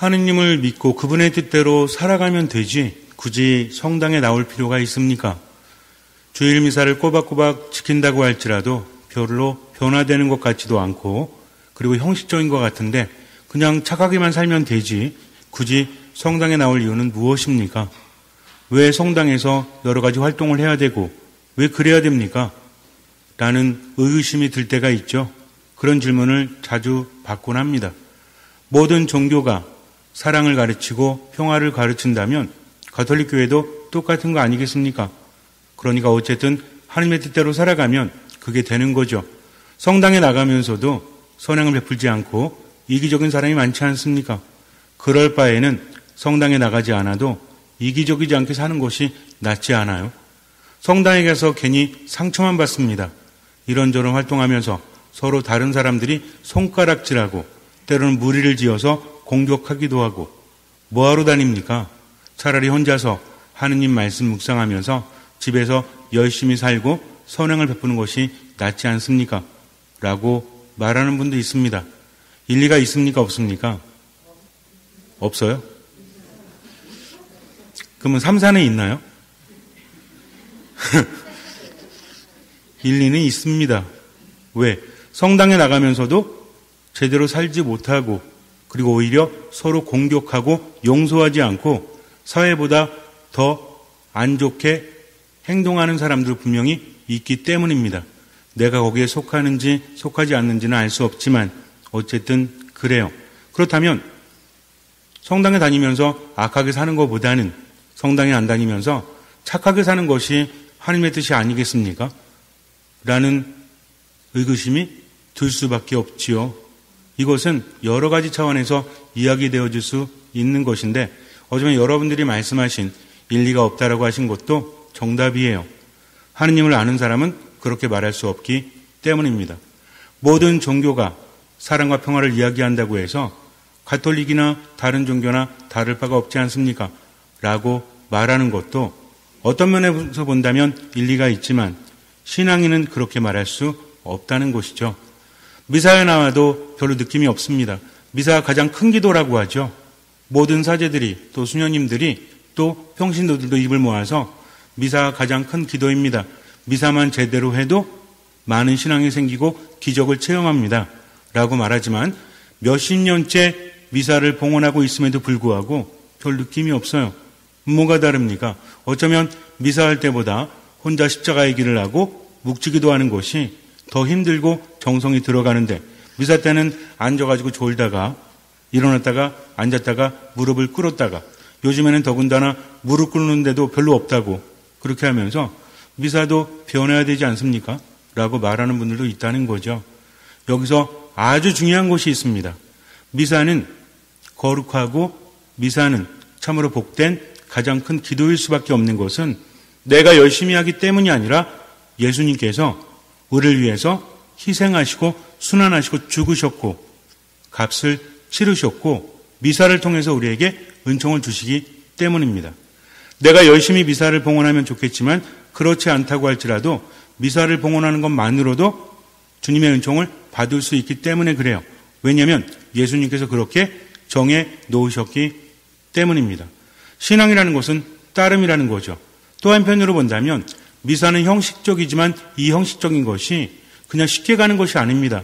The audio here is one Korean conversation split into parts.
하느님을 믿고 그분의 뜻대로 살아가면 되지 굳이 성당에 나올 필요가 있습니까? 주일 미사를 꼬박꼬박 지킨다고 할지라도 별로 변화되는 것 같지도 않고 그리고 형식적인 것 같은데 그냥 착하게만 살면 되지 굳이 성당에 나올 이유는 무엇입니까? 왜 성당에서 여러 가지 활동을 해야 되고 왜 그래야 됩니까? 라는 의구심이 들 때가 있죠. 그런 질문을 자주 받곤 합니다. 모든 종교가 사랑을 가르치고 평화를 가르친다면 가톨릭 교회도 똑같은 거 아니겠습니까? 그러니까 어쨌든 하나님의 뜻대로 살아가면 그게 되는 거죠. 성당에 나가면서도 선행을 베풀지 않고 이기적인 사람이 많지 않습니까? 그럴 바에는 성당에 나가지 않아도 이기적이지 않게 사는 것이 낫지 않아요? 성당에 가서 괜히 상처만 받습니다. 이런저런 활동하면서 서로 다른 사람들이 손가락질하고 때로는 무리를 지어서 공격하기도 하고 뭐하러 다닙니까? 차라리 혼자서 하느님 말씀 묵상하면서 집에서 열심히 살고 선행을 베푸는 것이 낫지 않습니까? 라고 말하는 분도 있습니다. 일리가 있습니까? 없습니까? 없어요? 그러면 삼산에 있나요? 일리는 있습니다. 왜? 성당에 나가면서도 제대로 살지 못하고 그리고 오히려 서로 공격하고 용서하지 않고 사회보다 더 안 좋게 행동하는 사람들 분명히 있기 때문입니다. 내가 거기에 속하는지 속하지 않는지는 알 수 없지만 어쨌든 그래요. 그렇다면 성당에 다니면서 악하게 사는 것보다는 성당에 안 다니면서 착하게 사는 것이 하나님의 뜻이 아니겠습니까? 라는 의구심이 들 수밖에 없지요. 이것은 여러 가지 차원에서 이야기되어질 수 있는 것인데 어쩌면 여러분들이 말씀하신 일리가 없다라고 하신 것도 정답이에요. 하느님을 아는 사람은 그렇게 말할 수 없기 때문입니다. 모든 종교가 사랑과 평화를 이야기한다고 해서 가톨릭이나 다른 종교나 다를 바가 없지 않습니까? 라고 말하는 것도 어떤 면에서 본다면 일리가 있지만 신앙인은 그렇게 말할 수 없다는 것이죠. 미사에 나와도 별로 느낌이 없습니다. 미사가 가장 큰 기도라고 하죠. 모든 사제들이 또 수녀님들이 또 평신도들도 입을 모아서 미사가 가장 큰 기도입니다. 미사만 제대로 해도 많은 신앙이 생기고 기적을 체험합니다. 라고 말하지만 몇십 년째 미사를 봉헌하고 있음에도 불구하고 별 느낌이 없어요. 뭐가 다릅니까? 어쩌면 미사할 때보다 혼자 십자가의 길을 하고 묵지기도 하는 것이 더 힘들고 정성이 들어가는데 미사 때는 앉아가지고 졸다가 일어났다가 앉았다가 무릎을 꿇었다가 요즘에는 더군다나 무릎 꿇는데도 별로 없다고 그렇게 하면서 미사도 변해야 되지 않습니까? 라고 말하는 분들도 있다는 거죠. 여기서 아주 중요한 것이 있습니다. 미사는 거룩하고 미사는 참으로 복된 가장 큰 기도일 수밖에 없는 것은 내가 열심히 하기 때문이 아니라 예수님께서 우리를 위해서 희생하시고 순환하시고 죽으셨고 값을 치르셨고 미사를 통해서 우리에게 은총을 주시기 때문입니다. 내가 열심히 미사를 봉헌하면 좋겠지만 그렇지 않다고 할지라도 미사를 봉헌하는 것만으로도 주님의 은총을 받을 수 있기 때문에 그래요. 왜냐하면 예수님께서 그렇게 정해 놓으셨기 때문입니다. 신앙이라는 것은 따름이라는 거죠. 또 한편으로 본다면 미사는 형식적이지만 이 형식적인 것이 그냥 쉽게 가는 것이 아닙니다.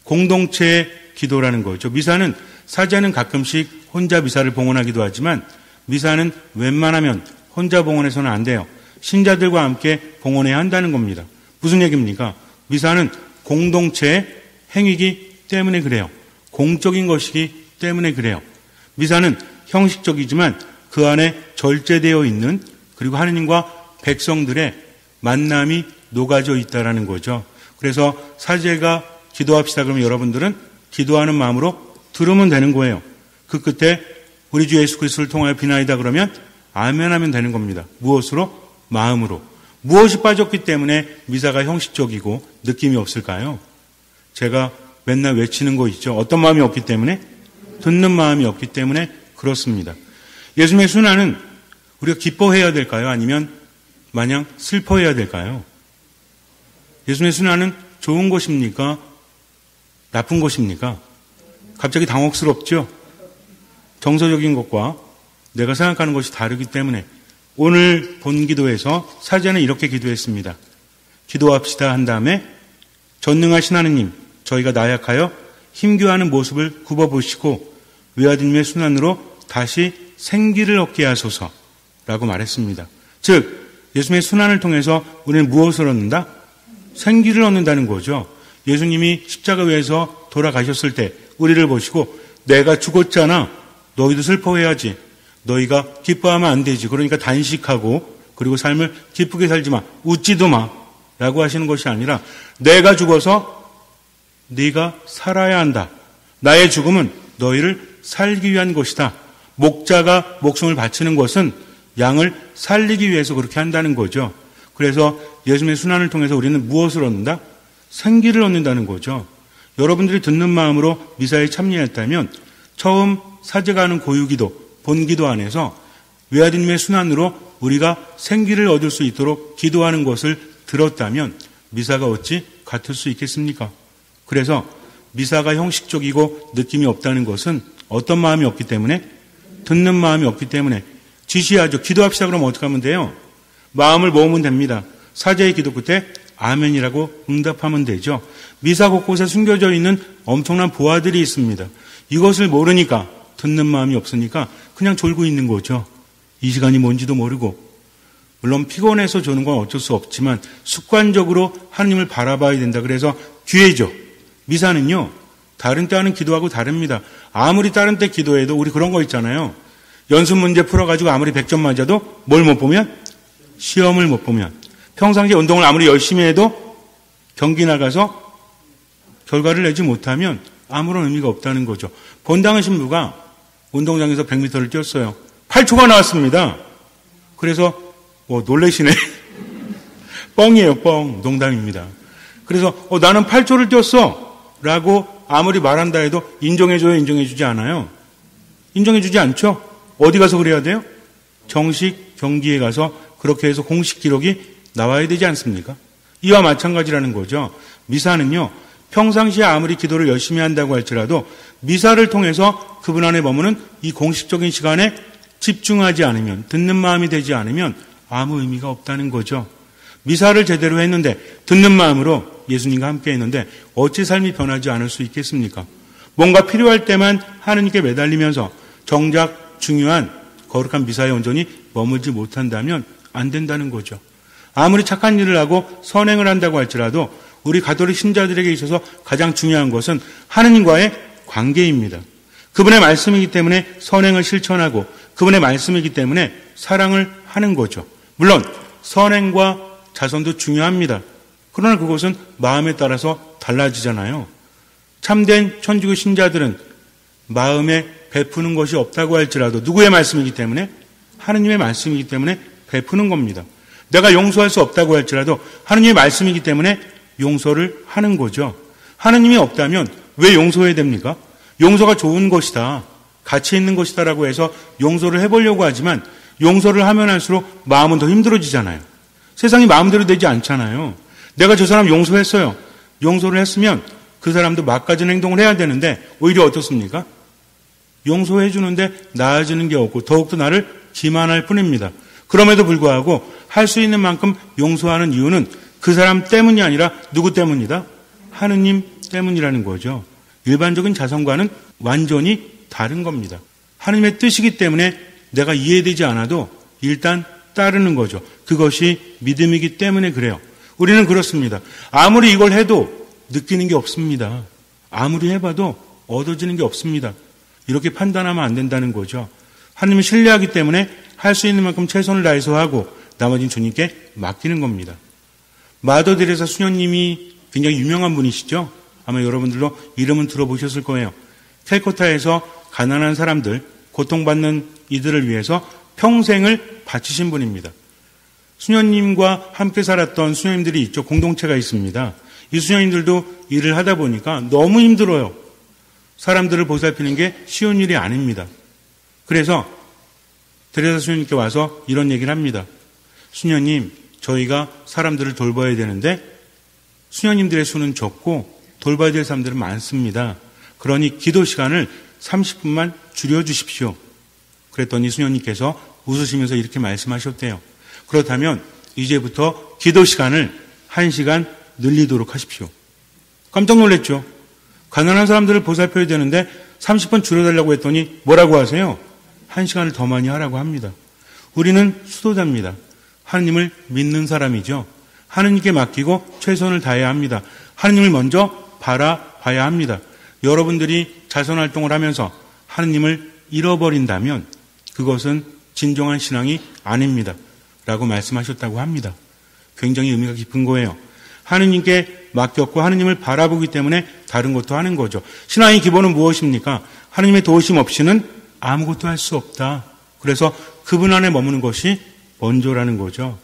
공동체의 기도라는 거죠. 미사는 사제는 가끔씩 혼자 미사를 봉헌하기도 하지만 미사는 웬만하면 혼자 봉헌해서는 안 돼요. 신자들과 함께 봉헌해야 한다는 겁니다. 무슨 얘기입니까? 미사는 공동체의 행위이기 때문에 그래요. 공적인 것이기 때문에 그래요. 미사는 형식적이지만 그 안에 절제되어 있는 그리고 하느님과 백성들의 만남이 녹아져 있다는 거죠. 그래서 사제가 기도합시다 그러면 여러분들은 기도하는 마음으로 들으면 되는 거예요. 그 끝에 우리 주 예수 그리스도를 통하여 비나이다 그러면 아멘 하면 되는 겁니다. 무엇으로? 마음으로. 무엇이 빠졌기 때문에 미사가 형식적이고 느낌이 없을까요? 제가 맨날 외치는 거 있죠. 어떤 마음이 없기 때문에? 듣는 마음이 없기 때문에 그렇습니다. 예수님의 순환은 우리가 기뻐해야 될까요? 아니면 마냥 슬퍼해야 될까요? 예수님의 순환은 좋은 것입니까? 나쁜 것입니까? 갑자기 당혹스럽죠? 정서적인 것과 내가 생각하는 것이 다르기 때문에 오늘 본 기도에서 사제는 이렇게 기도했습니다. 기도합시다 한 다음에 전능하신 하느님, 저희가 나약하여 힘겨워하는 모습을 굽어보시고 외아들님의 순환으로 다시 생기를 얻게 하소서라고 말했습니다. 즉 예수님의 순환을 통해서 우리는 무엇을 얻는다? 생기를 얻는다는 거죠. 예수님이 십자가 위에서 돌아가셨을 때 우리를 보시고 내가 죽었잖아. 너희도 슬퍼해야지. 너희가 기뻐하면 안 되지. 그러니까 단식하고 그리고 삶을 기쁘게 살지 마. 웃지도 마. 라고 하시는 것이 아니라 내가 죽어서 네가 살아야 한다. 나의 죽음은 너희를 살기 위한 것이다. 목자가 목숨을 바치는 것은 양을 살리기 위해서 그렇게 한다는 거죠. 그래서 예수님의 순환을 통해서 우리는 무엇을 얻는다? 생기를 얻는다는 거죠. 여러분들이 듣는 마음으로 미사에 참여했다면 처음 사제가 하는 고유기도, 본기도 안에서 외아드님의 순환으로 우리가 생기를 얻을 수 있도록 기도하는 것을 들었다면 미사가 어찌 같을 수 있겠습니까? 그래서 미사가 형식적이고 느낌이 없다는 것은 어떤 마음이 없기 때문에? 듣는 마음이 없기 때문에 지시하죠. 기도합시다 그러면 어떻게 하면 돼요? 마음을 모으면 됩니다. 사제의 기도 끝에 아멘이라고 응답하면 되죠. 미사 곳곳에 숨겨져 있는 엄청난 보화들이 있습니다. 이것을 모르니까 듣는 마음이 없으니까 그냥 졸고 있는 거죠. 이 시간이 뭔지도 모르고. 물론 피곤해서 조는 건 어쩔 수 없지만 습관적으로 하나님을 바라봐야 된다. 그래서 기회죠. 미사는요. 다른 때 하는 기도하고 다릅니다. 아무리 다른 때 기도해도 우리 그런 거 있잖아요. 연습 문제 풀어가지고 아무리 100점 맞아도 뭘 못 보면? 시험을 못 보면. 평상시에 운동을 아무리 열심히 해도 경기 나가서 결과를 내지 못하면 아무런 의미가 없다는 거죠. 본당의 신부가 운동장에서 100m를 뛰었어요. 8초가 나왔습니다. 그래서 놀래시네. 뻥이에요, 뻥. 농담입니다. 그래서 나는 8초를 뛰었어 라고 아무리 말한다 해도 인정해줘요, 인정해주지 않아요? 인정해주지 않죠? 어디 가서 그래야 돼요? 정식 경기에 가서 그렇게 해서 공식 기록이 나와야 되지 않습니까? 이와 마찬가지라는 거죠. 미사는요, 평상시에 아무리 기도를 열심히 한다고 할지라도 미사를 통해서 그분 안에 머무는 이 공식적인 시간에 집중하지 않으면, 듣는 마음이 되지 않으면 아무 의미가 없다는 거죠. 미사를 제대로 했는데, 듣는 마음으로 예수님과 함께 했는데 어찌 삶이 변하지 않을 수 있겠습니까? 뭔가 필요할 때만 하느님께 매달리면서 정작 중요한 거룩한 미사의 온전히 머물지 못한다면 안 된다는 거죠. 아무리 착한 일을 하고 선행을 한다고 할지라도 우리 가톨릭 신자들에게 있어서 가장 중요한 것은 하느님과의 관계입니다. 그분의 말씀이기 때문에 선행을 실천하고 그분의 말씀이기 때문에 사랑을 하는 거죠. 물론 선행과 자선도 중요합니다. 그러나 그것은 마음에 따라서 달라지잖아요. 참된 천주교 신자들은 마음에 베푸는 것이 없다고 할지라도 누구의 말씀이기 때문에? 하느님의 말씀이기 때문에 베푸는 겁니다. 내가 용서할 수 없다고 할지라도 하느님의 말씀이기 때문에 용서를 하는 거죠. 하느님이 없다면 왜 용서해야 됩니까? 용서가 좋은 것이다, 가치 있는 것이다라고 해서 용서를 해보려고 하지만 용서를 하면 할수록 마음은 더 힘들어지잖아요. 세상이 마음대로 되지 않잖아요. 내가 저 사람 용서했어요. 용서를 했으면 그 사람도 막가진 행동을 해야 되는데 오히려 어떻습니까? 용서해 주는데 나아지는 게 없고 더욱더 나를 기만할 뿐입니다. 그럼에도 불구하고 할 수 있는 만큼 용서하는 이유는 그 사람 때문이 아니라 누구 때문이다? 하느님 때문이라는 거죠. 일반적인 자선과는 완전히 다른 겁니다. 하느님의 뜻이기 때문에 내가 이해되지 않아도 일단 따르는 거죠. 그것이 믿음이기 때문에 그래요. 우리는 그렇습니다. 아무리 이걸 해도 느끼는 게 없습니다. 아무리 해봐도 얻어지는 게 없습니다. 이렇게 판단하면 안 된다는 거죠. 하느님을 신뢰하기 때문에 할 수 있는 만큼 최선을 다해서 하고 나머지는 주님께 맡기는 겁니다. 마더 데레사 수녀님이 굉장히 유명한 분이시죠. 아마 여러분들도 이름은 들어보셨을 거예요. 캘커타에서 가난한 사람들, 고통받는 이들을 위해서 평생을 바치신 분입니다. 수녀님과 함께 살았던 수녀님들이 있죠. 공동체가 있습니다. 이 수녀님들도 일을 하다 보니까 너무 힘들어요. 사람들을 보살피는 게 쉬운 일이 아닙니다. 그래서 데레사 수녀님께 와서 이런 얘기를 합니다. 수녀님, 저희가 사람들을 돌봐야 되는데 수녀님들의 수는 적고 돌봐야 될 사람들은 많습니다. 그러니 기도 시간을 30분만 줄여주십시오. 그랬더니 수녀님께서 웃으시면서 이렇게 말씀하셨대요. 그렇다면 이제부터 기도 시간을 1시간 늘리도록 하십시오. 깜짝 놀랐죠. 가난한 사람들을 보살펴야 되는데 30분 줄여달라고 했더니 뭐라고 하세요? 1시간을 더 많이 하라고 합니다. 우리는 수도자입니다. 하느님을 믿는 사람이죠. 하느님께 맡기고 최선을 다해야 합니다. 하느님을 먼저 바라봐야 합니다. 여러분들이 자선활동을 하면서 하느님을 잃어버린다면 그것은 진정한 신앙이 아닙니다. 라고 말씀하셨다고 합니다. 굉장히 의미가 깊은 거예요. 하느님께 맡겼고 하느님을 바라보기 때문에 다른 것도 하는 거죠. 신앙의 기본은 무엇입니까? 하느님의 도우심 없이는 아무것도 할 수 없다. 그래서 그분 안에 머무는 것이 먼저라는 거죠.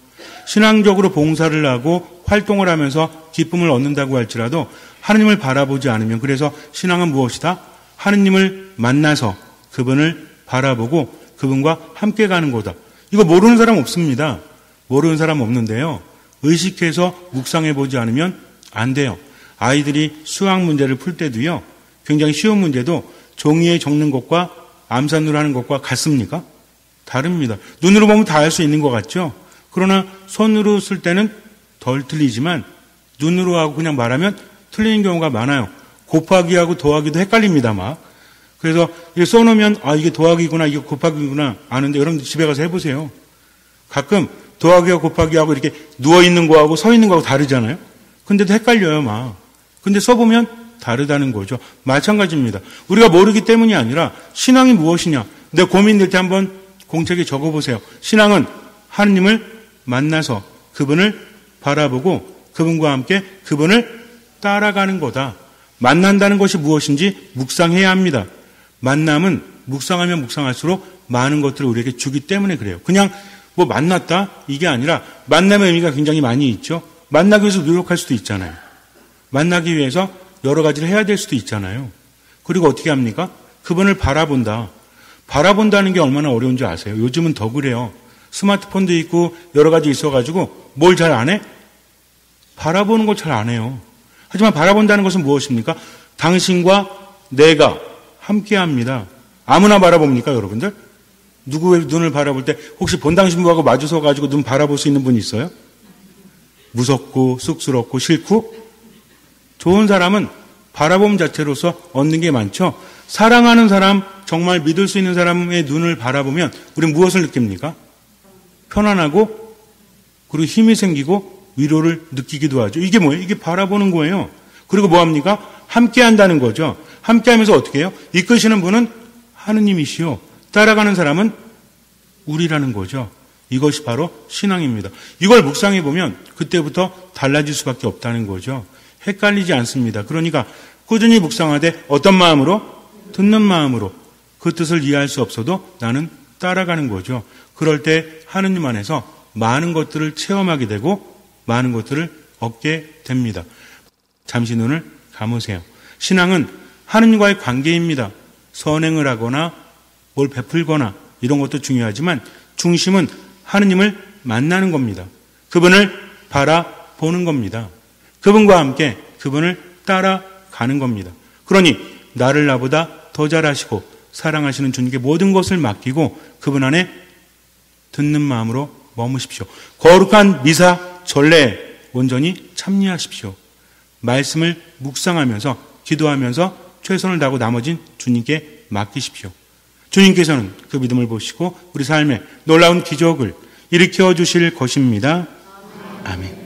신앙적으로 봉사를 하고 활동을 하면서 기쁨을 얻는다고 할지라도 하느님을 바라보지 않으면, 그래서 신앙은 무엇이다? 하느님을 만나서 그분을 바라보고 그분과 함께 가는 거다. 이거 모르는 사람 없습니다. 모르는 사람 없는데요. 의식해서 묵상해 보지 않으면 안 돼요. 아이들이 수학 문제를 풀 때도요. 굉장히 쉬운 문제도 종이에 적는 것과 암산으로 하는 것과 같습니까? 다릅니다. 눈으로 보면 다 할 수 있는 것 같죠? 그러나 손으로 쓸 때는 덜 틀리지만 눈으로 하고 그냥 말하면 틀리는 경우가 많아요. 곱하기하고 더하기도 헷갈립니다, 막. 그래서 이게 써놓으면 이게 더하기구나, 이게 곱하기구나 아는데 여러분들 집에 가서 해보세요. 가끔 더하기하고 곱하기하고 이렇게 누워있는 거하고 서 있는 거하고 다르잖아요. 근데도 헷갈려요, 막. 근데 써보면 다르다는 거죠. 마찬가지입니다. 우리가 모르기 때문이 아니라 신앙이 무엇이냐. 내 고민될 때 한번 공책에 적어보세요. 신앙은 하느님을 만나서 그분을 바라보고 그분과 함께 그분을 따라가는 거다. 만난다는 것이 무엇인지 묵상해야 합니다. 만남은 묵상하면 묵상할수록 많은 것들을 우리에게 주기 때문에 그래요. 그냥 뭐 만났다 이게 아니라 만남의 의미가 굉장히 많이 있죠. 만나기 위해서 노력할 수도 있잖아요. 만나기 위해서 여러 가지를 해야 될 수도 있잖아요. 그리고 어떻게 합니까? 그분을 바라본다. 바라본다는 게 얼마나 어려운지 아세요? 요즘은 더 그래요. 스마트폰도 있고 여러 가지 있어가지고 뭘 잘 안 해? 바라보는 걸 잘 안 해요. 하지만 바라본다는 것은 무엇입니까? 당신과 내가 함께합니다. 아무나 바라봅니까, 여러분들? 누구의 눈을 바라볼 때 혹시 본당신부하고 마주서 가지고 눈 바라볼 수 있는 분이 있어요? 무섭고 쑥스럽고 싫고? 좋은 사람은 바라봄 자체로서 얻는 게 많죠. 사랑하는 사람, 정말 믿을 수 있는 사람의 눈을 바라보면 우리는 무엇을 느낍니까? 편안하고 그리고 힘이 생기고 위로를 느끼기도 하죠. 이게 뭐예요? 이게 바라보는 거예요. 그리고 뭐합니까? 함께 한다는 거죠. 함께 하면서 어떻게 해요? 이끄시는 분은 하느님이시오. 따라가는 사람은 우리라는 거죠. 이것이 바로 신앙입니다. 이걸 묵상해 보면 그때부터 달라질 수밖에 없다는 거죠. 헷갈리지 않습니다. 그러니까 꾸준히 묵상하되 어떤 마음으로? 듣는 마음으로. 그 뜻을 이해할 수 없어도 나는 따라가는 거죠. 그럴 때 하느님 안에서 많은 것들을 체험하게 되고 많은 것들을 얻게 됩니다. 잠시 눈을 감으세요. 신앙은 하느님과의 관계입니다. 선행을 하거나 뭘 베풀거나 이런 것도 중요하지만 중심은 하느님을 만나는 겁니다. 그분을 바라보는 겁니다. 그분과 함께 그분을 따라가는 겁니다. 그러니 나를 나보다 더 잘하시고 사랑하시는 주님께 모든 것을 맡기고 그분 안에 듣는 마음으로 머무십시오. 거룩한 미사 전례에 온전히 참여하십시오. 말씀을 묵상하면서 기도하면서 최선을 다하고 나머진 주님께 맡기십시오. 주님께서는 그 믿음을 보시고 우리 삶에 놀라운 기적을 일으켜 주실 것입니다. 아멘.